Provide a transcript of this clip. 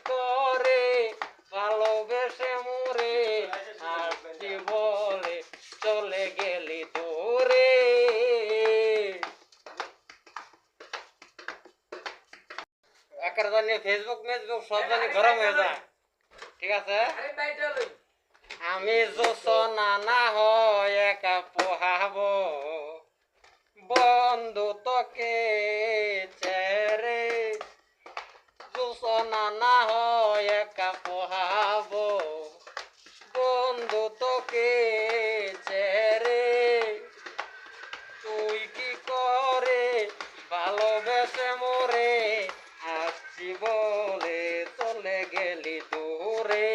করে ভালোবেসে মোরে আসছি বলে চলে গেলি দূরে। একার জানি ফেসবুক মেসবুক সব জানি গরম হয়ে যায়, ঠিক আছে? আমি জোছনা না হয় একা পোহাবো বন্ধু তোকে ছেড়ে, জোছনা না হয় একা পোহাবো বন্ধু তোকে ছেড়ে। তুই কি করে ভালোবেসে মোরে আসছি বলে চলে গেলি দূরে।